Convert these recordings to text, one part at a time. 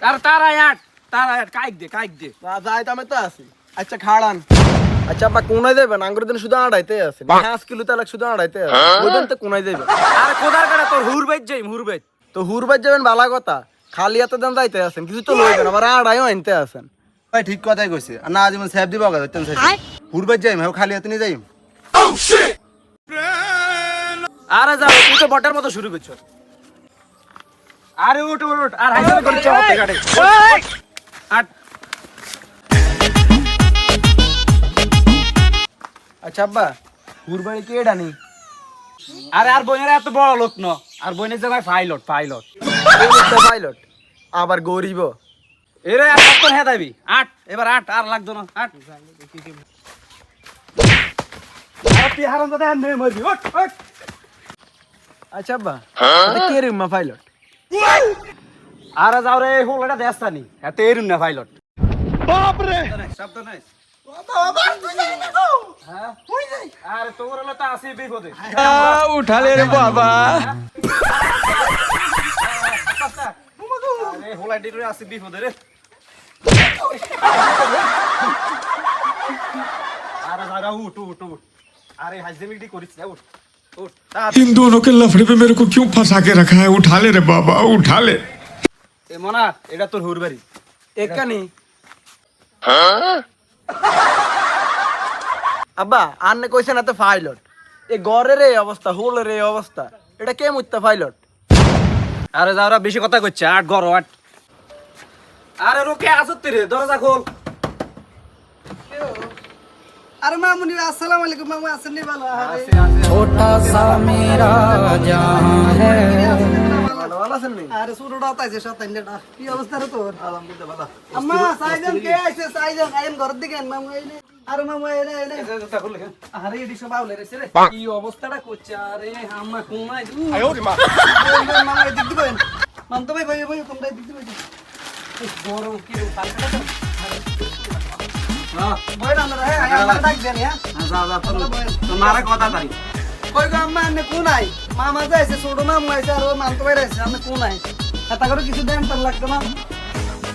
তার কাইক দে যাইতামে তো আছি আচ্ছা খাড়ান আচ্ছা আব্বা কোনায় যাবেন আঙ্গুর দিন শুধু আড়াইতে আছে 5 কিলো তালাক শুধু আড়াইতে আছে ওই দিন তো কোনায় যাবেন আর কোদার কাটা তোর হুরবাইত যাই হুরবাইত তো হুরবাই যাবেন ভালো কথা খালি হাতে দেন যাইতে আছেন কিছু তো লইবেন আবার আড়াইও আনতে আছেন ভাই ঠিক কথাই কইছে আর না যেমন স্যাপ দিব গা ধরতেন চাই হুরবাই যাই আমি খালি হাতে নিয়ে যাই আরে যাও তুই তো বটের মতো শুরু করছ আরে উঠ আর হাইসে করে চাওতে কাটে আট আচ্ছা আব্বা হুরবাই কে ডানি আরে আর বইনের এত বড় লোক ন আর বইনের জায়গায় পাইলট পাইলট আবার গরিব এরে আর কত হে দাবি আট এবার আট আর লাগতো না আট আর তুই হারাম দাদা নে মরবি ওঠ আচ্ছা আব্বা কে রে মা পাইলট আরে যাও রে হোলটা দেস্তানি এত এরুম না পাইলট বাপ রে শব্দ নাই আরে তোর হলো তা আসি বিপদে উঠালে রে বাবা আরে হোলাইটি রে আসি বিপদে রে আরে জায়গা উঠ আরে হাজমিটি করিস না উঠ इन दोनों के लफड़े पे मेरे को क्यों फंसा के रखा है उठा ले रे बाबा उठा ले এ মনা এটা তোর হুরবাড়ি একানি আব্বা আন্নে কইছে না তো পাইলট এ গরের এই অবস্থা হোলের এই অবস্থা এটা কে মুত্তা পাইলট আরে যাওরা বেশি কথা কইছে আট গরো আট আরে রোকে আসতে রে দরজা খোল अरे मामुनी अस्सलाम वालेकुम मामू আসেননি ভালো আরে छोटा सा मेरा जहां है ভালো ভালো আছেন নি আরে সুরোটা তাইছে সাতাইনটা কি অবস্থা রে তোর আলহামদুলিল্লাহ ভালো আম্মা সাইজন কে আইছে সাইজন আইন ঘর দিকে মামু আইনে আরে মামু আইনে আরে এডি সব আউলে রে রে কি অবস্থাটা করছে আরে আম্মা কোনায় দু আয়ো রে মা মামু এদিক দিবেন মাম তো ভাই ভাই তোমরা এদিক দিবেন বড় কি রে পালকাটা তো বই না রে আমার ডাক দেন হ্যাঁ যা তোমারে কথা তারি কই গো আম্মা আন্নে কোন আই মামা যাইছে ছোট মামু আইছে আর ও মানতো ভাই আইছে আমি কোন আই এটা করে কিছু দেন তার লাগতো না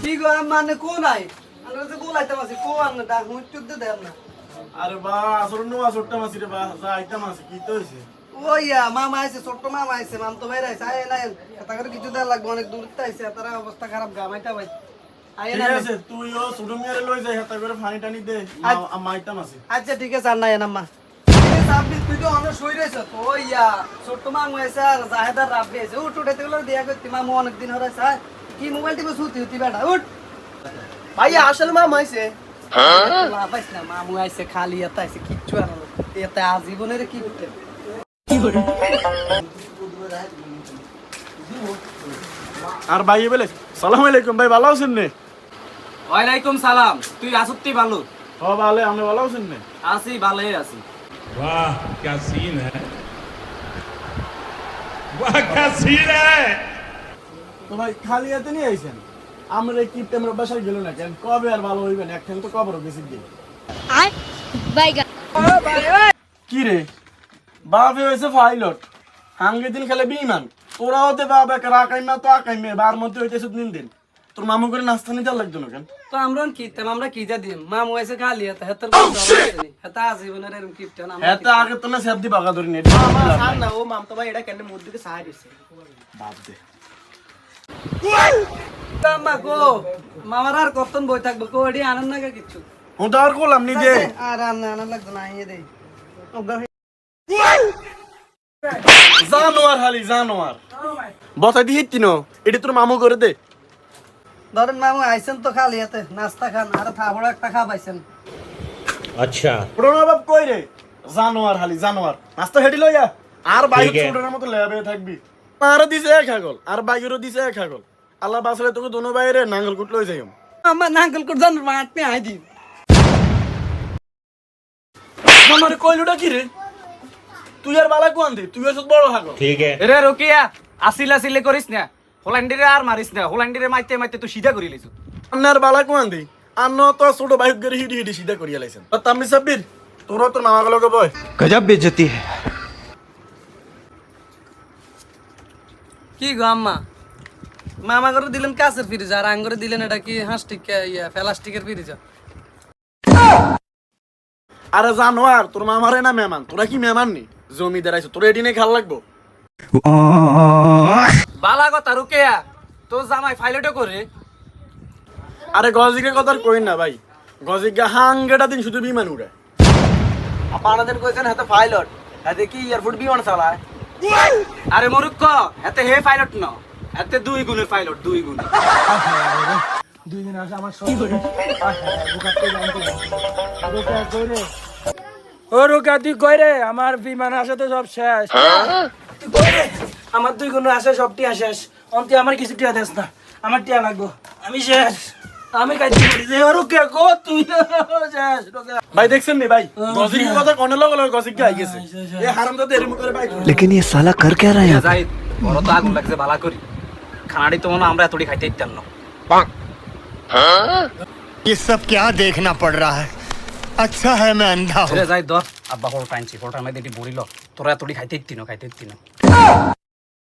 কি গো আম্মা আন্নে কোন আই আমরা তো গোলাইতে মাসি কো আন্নে ডাক মুচুদ দে দেন না আরে বা আসর নো আসরটা মাসি রে বা যাইতা মাসি কি তো হইছে ওইয়া মামা আইছে ছোট মামা আইছে মানতো ভাই আইছে আয় না এটা করে কিছু দেন লাগবে অনেক দূর থেকে আইছে তার অবস্থা খারাপ গামাইতা ভাই আয় না ঠিক আছে তুইও ছোট মিয়ারে লই যাই হাতা করে পানি টানি দে মাইতা মাসি আচ্ছা ঠিক আছে আর নাই আম্মা সাব্বির তুই তো অনেক সই রয়েছ তো ওইয়া ছোট্ট মামু এসে আর জাহেদার রাব্বি এসে উঠ উঠাইতে গেলে দিয়া করতে মামু অনেক দিন হরে স্যার কি মোবাইল টিপে শুতি হতি বেটা উঠ ভাইয়া আসলে মামু আইছে হ্যাঁ পাইছ না মামু আইছে খালি এত আইছে কিচ্ছু আর এতে আজীবনের কি করতে আর ভাই বলে সালাম আলাইকুম ভাই ভালো আছেন নে ওয়ালাইকুম সালাম তুই আসুত্তি ভালো ও ভালো আপনি ভালো আছেন নে আসি ভালোই আছি वाह क्या सीन है वाह क्या सीन है তো ভাই খালি হাতে নিয়ে আইছেন আমরা এই কিপটে আমরা বাসায় গেল না কেন কবে আর ভালো হইবেন একখান তো কবরও গেছি দিয়ে কি রে বাপে হয়েছে পাইলট হাঙ্গে দিন খেলে বিমান তোরা হতে বাবা রাখাই না তো আকাই মে বার মধ্যে হইতেছে দিন তোর মামু করে নাস্তা নিতে লাগতো না কেন তো আমরা কিতাম আমরা কি যা দিম মামু আইছে খালি এত হেতর হেতা আজীবনের এরকম কিপটা না এত আগে তো না সেফটি বাগা ধরি নেট আর না ও মামতো ভাই এটা কেন মুদ দিকে সাহায্য দিছে বাপ দে মামা গো মামার আর কতন বই থাকবে কো এডি আনন্দ না কিছু হুঁ তো আর কোলাম নি দে আর আনন্দ লাগতো না এই দে জানোয়ার হালি জানোয়ার বসা দি হিত্তি নো এটি তোর মামু করে দে ধরেন মামু আইছেন তো খালি হাতে নাস্তা খান আর থাবড় একটা খা পাইছেন अच्छा পুরোনো বাপ কই রে জানোয়ার হালি জানোয়ার নাস্তা হেডি লইয়া আর বাইক ছোটনের মতো লেবে থাকবি আর দিছে এক হাগল আর বাইকেরও দিছে এক হাগল আল্লাহ বাসলে তোকে দোনো বাইরে নাঙ্গল কুট লই যাইম আমার নাঙ্গল কোট জান মাঠ মে আই দি আমার কইলুটা কি রে তুই আর বালা কোন দে তুই এসব বড় হাগল ठीक है এরে রোকিয়া আসিলে করিস না হোল্যান্ডিরে আর মারিস না হোল্যান্ডিরে মাইতে তুই সিধা করি লাইছ আন্নার বালা কোন দে আন্ন তো ছোট বাইক গরে হিডি হিডি সিধা করিয়া লাইছেন তামনি সাব্বির তোর তো মামা গলকে বয় गजब बेइज्जती है কি গো আম্মা মামা করে দিলেন কাছের ফ্রিজ আর আঙ্গরে দিলেন এটা কি হাঁসটিক প্লাস্টিকের ফ্রিজ। আরে জানোয়ার, তোর মামারে না মেহমান, তোরা কি মেহমান নি? জমিদার আইছো, তোর এটি নিয়ে খেয়াল লাগবো। বালা কথা রুকেয়া, তোর জামাই ফাইলটে করে। আরে গজিকের কথা আর কই না ভাই, গজিকা হাঙ্গেটা দিন শুধু বিমান উড়ে। আপনাদের কইছেন হাতে পাইলট, হাতে কি এয়ারফোর্ট বিমান চালায়? আরে মরুক্ষ, হাতে হে পাইলট না, হাতে 2 গুণের পাইলট, 2 গুণ। 2 দিন আসে আমার সব বুকাতে জানতে রোকা কইরে ও রোকা তুই কইরে আমার বিমান আসে তো সব শেষ। তুই কইরে আমার 2 গুণ আসে সব টিয়া শেষ, অন্তে আমার কিছু টিয়া দেস না, আমার টিয়া লাগবো, আমি শেষ, আমি কাইতে করি যে রোকা কো তুই শেষ রোকা। ভাই দেখছেন নি ভাই, গজিকের কথা কোন লগে লগে গজিকা আই গেছে। এ হারামজাদা এরম করে ভাই। लेकिन ये साला कर क्या रहा है यहाँ पे? যাই বড় তো আগুন লাগছে বালা করি, খানাড়ি তো মনে হয় আমরা এতটি খাইতে ইচ্ছান না। ये सब क्या देखना पड़ रहा है? अच्छा है मैं अंधा हूँ। যাই ধর আব্বা হোল টাইনছি, হোল টাইম দিয়ে বলিল তোরা এতটি খাইতে ইচ্ছি না।